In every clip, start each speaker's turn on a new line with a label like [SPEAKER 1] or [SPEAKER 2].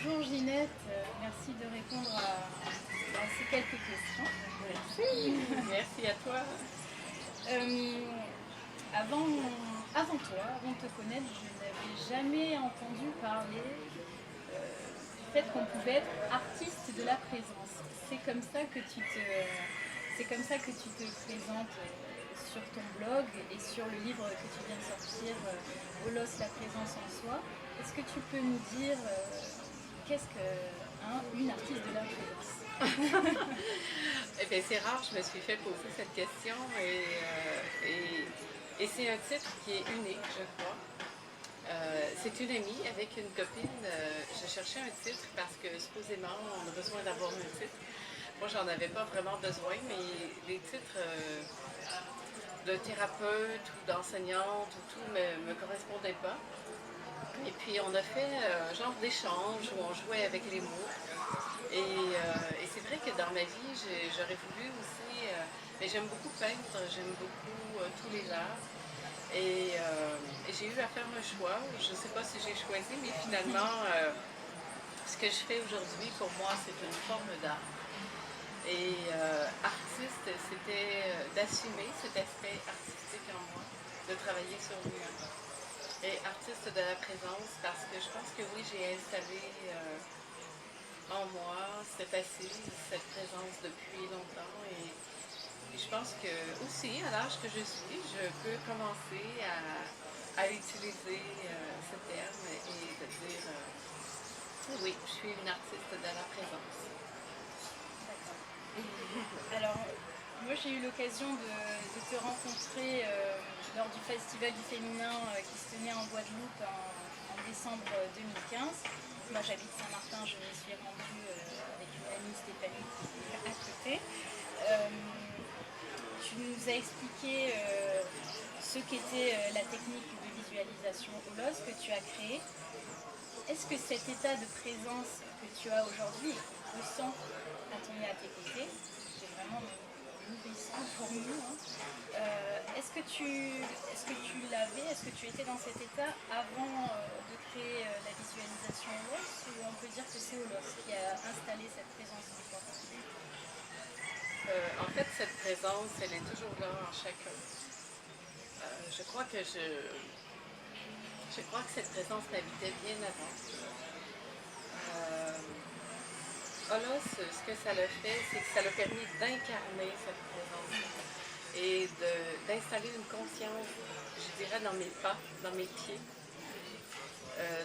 [SPEAKER 1] Bonjour Ginette, merci de répondre à ces quelques questions.
[SPEAKER 2] Merci, merci à toi.
[SPEAKER 1] Avant toi, avant de te connaître, je n'avais jamais entendu parler du fait qu'on pouvait être artiste de la présence. C'est comme ça que c'est comme ça que tu te présentes sur ton blog et sur le livre que tu viens de sortir, Holos, la présence en soi. Est-ce que tu peux nous dire qu'est-ce qu'une artiste de la présence?
[SPEAKER 2] Eh bien, c'est rare, je me suis fait poser cette question et c'est un titre qui est unique, je crois. C'est une amie avec une copine. Je cherchais un titre parce que supposément on a besoin d'avoir un titre. Moi, j'en avais pas vraiment besoin, mais les titres de thérapeute ou d'enseignante ou tout me correspondaient pas. Et puis on a fait un genre d'échange où on jouait avec les mots. Et c'est vrai que dans ma vie, j'aurais voulu aussi, mais j'aime beaucoup peindre, j'aime beaucoup tous les arts. Et j'ai eu à faire un choix. Je ne sais pas si j'ai choisi, mais finalement, ce que je fais aujourd'hui, pour moi, c'est une forme d'art. Et artiste, c'était d'assumer cet aspect artistique en moi, de travailler sur lui-même. Et artiste de la présence, parce que je pense que oui, j'ai installé en moi cette assise, cette présence depuis longtemps. Et je pense que aussi, à l'âge que je suis, je peux commencer à utiliser ce terme et de dire oui, je suis une artiste de la présence.
[SPEAKER 1] Alors, moi j'ai eu l'occasion de te rencontrer lors du Festival du Féminin qui se tenait en Guadeloupe en décembre 2015. Moi j'habite Saint-Martin, je m'y suis rendue avec une amie Stéphanie qui est à côté. Tu nous as expliqué ce qu'était la technique de visualisation Holos que tu as créée. Est-ce que cet état de présence que tu as aujourd'hui et que tu ressens quand on est à tes côtés, c'est vraiment nourrissant pour nous, hein. Est-ce que tu l'avais, est-ce que tu étais dans cet état avant de créer la visualisation Holos, ou on peut dire que c'est Holos qui a installé cette présence en toi?
[SPEAKER 2] En fait, cette présence, elle est toujours là en chacun. Je crois que cette présence m'habitait bien avant. Holos, ce que ça l'a fait, c'est que ça l'a permis d'incarner cette présence et d'installer une conscience, je dirais, dans mes pas, dans mes pieds,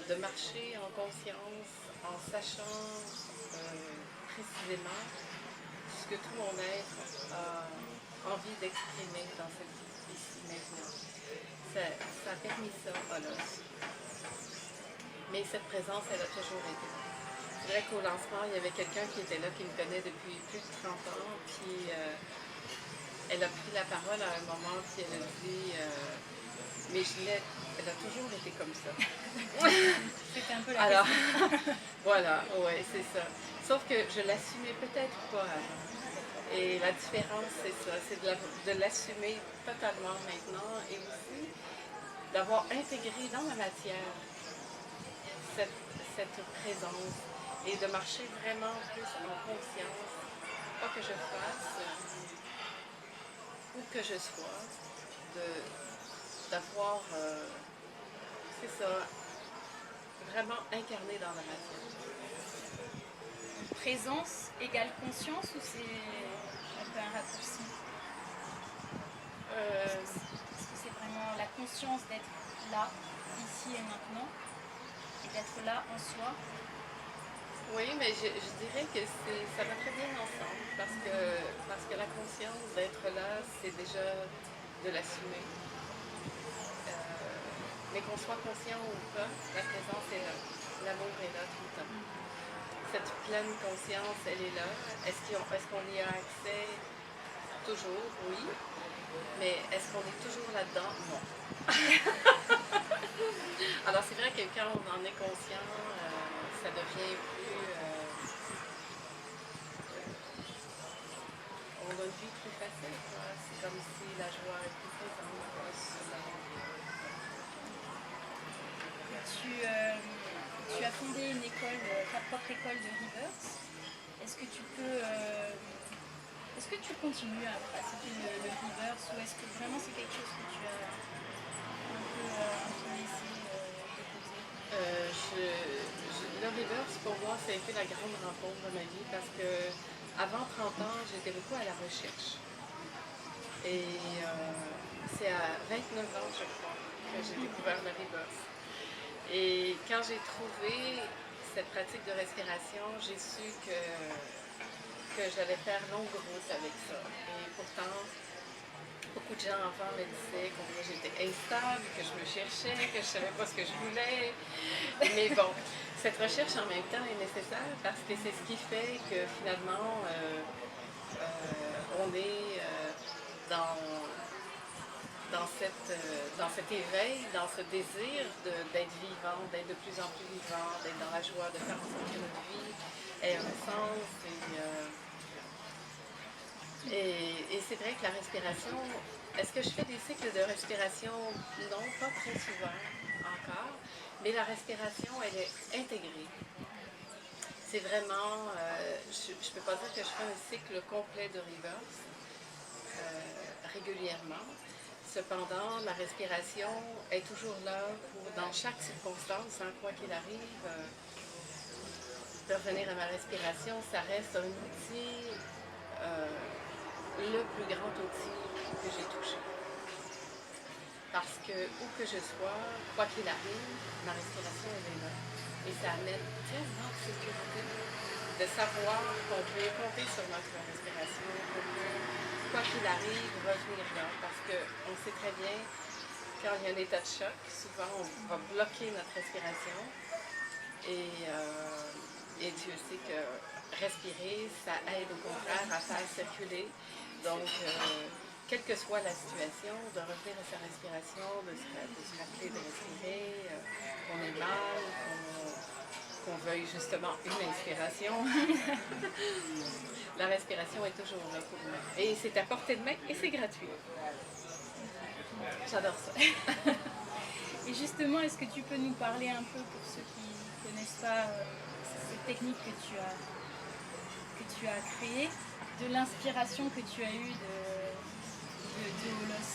[SPEAKER 2] de marcher en conscience, en sachant précisément ce que tout mon être a envie d'exprimer dans cette vie ici maintenant. Ça a permis ça, Holos. Mais cette présence, elle a toujours été là. C'est vrai qu'au lancement, il y avait quelqu'un qui était là, qui me connaît depuis plus de 30 ans, puis elle a pris la parole à un moment, puis elle a dit mais Ginette, elle a toujours été comme ça.
[SPEAKER 1] C'était un peu la
[SPEAKER 2] Alors,
[SPEAKER 1] question.
[SPEAKER 2] voilà, ouais, c'est ça. Sauf que je l'assumais peut-être pas avant. Et la différence, c'est ça, c'est de l'assumer totalement maintenant et aussi d'avoir intégré dans ma matière cette présence et de marcher vraiment plus en conscience, pas que je fasse, où que je sois, d'avoir, c'est ça, vraiment incarné dans la matière.
[SPEAKER 1] Présence égale conscience, ou c'est un peu un raccourci? Est-ce que c'est vraiment la conscience d'être là, ici et maintenant, et d'être là en soi?
[SPEAKER 2] Oui, mais je dirais que ça va très bien ensemble parce que la conscience d'être là, c'est déjà de l'assumer. Mais qu'on soit conscient ou pas, la présence est là. L'amour est là tout le temps. Cette pleine conscience, elle est là. Est-ce qu'on y a accès? Toujours, oui. Mais est-ce qu'on est toujours là-dedans? Non. Alors c'est vrai que quand on en est conscient, ça devient plus... on a une vie plus facile, quoi. C'est comme si la joie est plus présente, quoi, sur la vie.
[SPEAKER 1] tu as fondé une école, ta propre école de reverse. Est-ce que tu peux, est-ce que tu continues à pratiquer le reverse ou est-ce que vraiment c'est quelque chose que tu as un peu laissé de côté?
[SPEAKER 2] Le reverse, pour moi, ça a été la grande rencontre de ma vie parce que avant 30 ans, j'étais beaucoup à la recherche. Et c'est à 29 ans, je crois, que j'ai découvert le reverse. Et quand j'ai trouvé cette pratique de respiration, j'ai su que j'allais faire longue route avec ça. Et pourtant, beaucoup de gens avant me disaient que j'étais instable, que je me cherchais, que je ne savais pas ce que je voulais. Mais bon, cette recherche en même temps est nécessaire parce que c'est ce qui fait que finalement, on est dans cet éveil, dans ce désir d'être vivant, d'être de plus en plus vivant, d'être dans la joie, de faire en sorte que notre vie ait un sens. Et c'est vrai que la respiration, est-ce que je fais des cycles de respiration? Non, pas très souvent encore, mais la respiration, elle est intégrée. C'est vraiment, je ne peux pas dire que je fais un cycle complet de reverse régulièrement. Cependant, la respiration est toujours là pour, dans chaque circonstance, quoi qu'il arrive, de revenir à ma respiration, ça reste un outil, le plus grand outil que j'ai touché. Parce que où que je sois, quoi qu'il arrive, ma respiration est là. Et ça amène tellement de sécurité de savoir qu'on peut compter sur notre respiration, qu'on peut, quoi qu'il arrive, revenir là. Parce qu'on sait très bien, quand il y a un état de choc, souvent on va bloquer notre respiration. Et Dieu sait que respirer, ça aide au contraire à faire circuler. Donc, quelle que soit la situation, de revenir à sa respiration, de se rappeler de respirer, qu'on ait mal, qu'on veuille justement une inspiration. La respiration est toujours là pour nous. Et c'est à portée de main et c'est gratuit. J'adore ça.
[SPEAKER 1] Et justement, est-ce que tu peux nous parler un peu, pour ceux qui ne connaissent pas cette technique que tu as créée, de l'inspiration que tu as eue de Holos?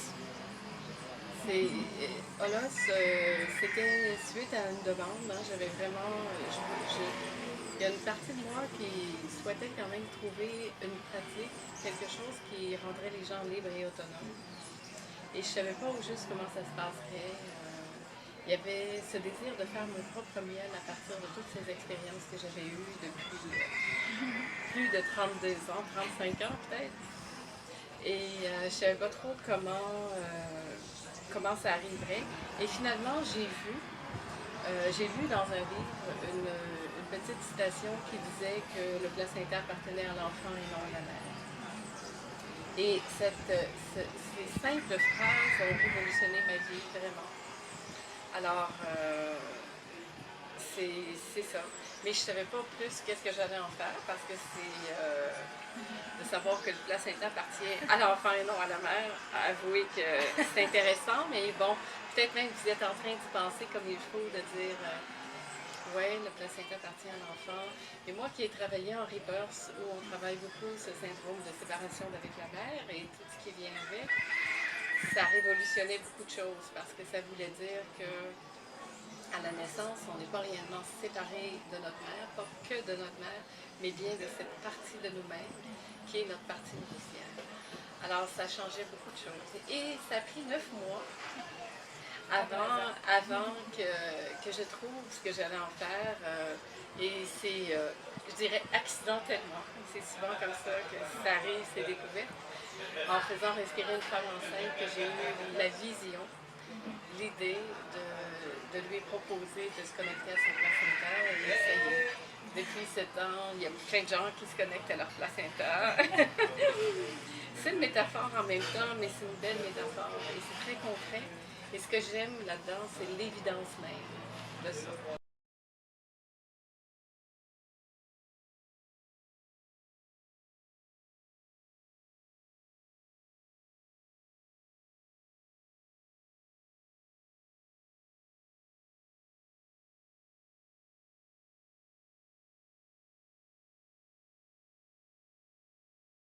[SPEAKER 2] Holos, c'était suite à une demande. Hein, j'avais vraiment. Il y a une partie de moi qui souhaitait quand même trouver une pratique, quelque chose qui rendrait les gens libres et autonomes. Et je ne savais pas juste comment ça se passerait. Il y avait ce désir de faire mon propre miel à partir de toutes ces expériences que j'avais eues depuis plus de 32 ans, 35 ans peut-être. Et je ne savais pas trop comment ça arriverait. Et finalement, j'ai lu dans un livre une petite citation qui disait que le placenta appartenait à l'enfant et non à la mère. Et ces simples phrases ont révolutionné ma vie, vraiment. Alors, c'est ça. Mais je ne savais pas plus qu'est-ce que j'allais en faire parce que c'est de savoir que le placenta appartient à l'enfant et non à la mère. Avouez que c'est intéressant, mais bon, peut-être même que vous êtes en train d'y penser comme il faut, de dire ouais, le placenta appartient à l'enfant. Et moi qui ai travaillé en reverse, où on travaille beaucoup ce syndrome de séparation avec la mère et tout ce qui vient avec, ça révolutionnait beaucoup de choses parce que ça voulait dire que à la naissance, on n'est pas réellement séparé de notre mère, pas que de notre mère, mais bien de cette partie de nous-mêmes qui est notre partie nourricière. Alors ça changeait beaucoup de choses. Et ça a pris 9 mois avant que je trouve ce que j'allais en faire. Et c'est, je dirais, accidentellement. C'est souvent comme ça que ça arrive, ces découvertes. En faisant respirer une femme enceinte que j'ai eu la vision, l'idée de lui proposer de se connecter à son placenta et essayer. Depuis 7 ans, il y a plein de gens qui se connectent à leur placenta. C'est une métaphore en même temps, mais c'est une belle métaphore et c'est très concret. Et ce que j'aime là-dedans, c'est l'évidence même de ça.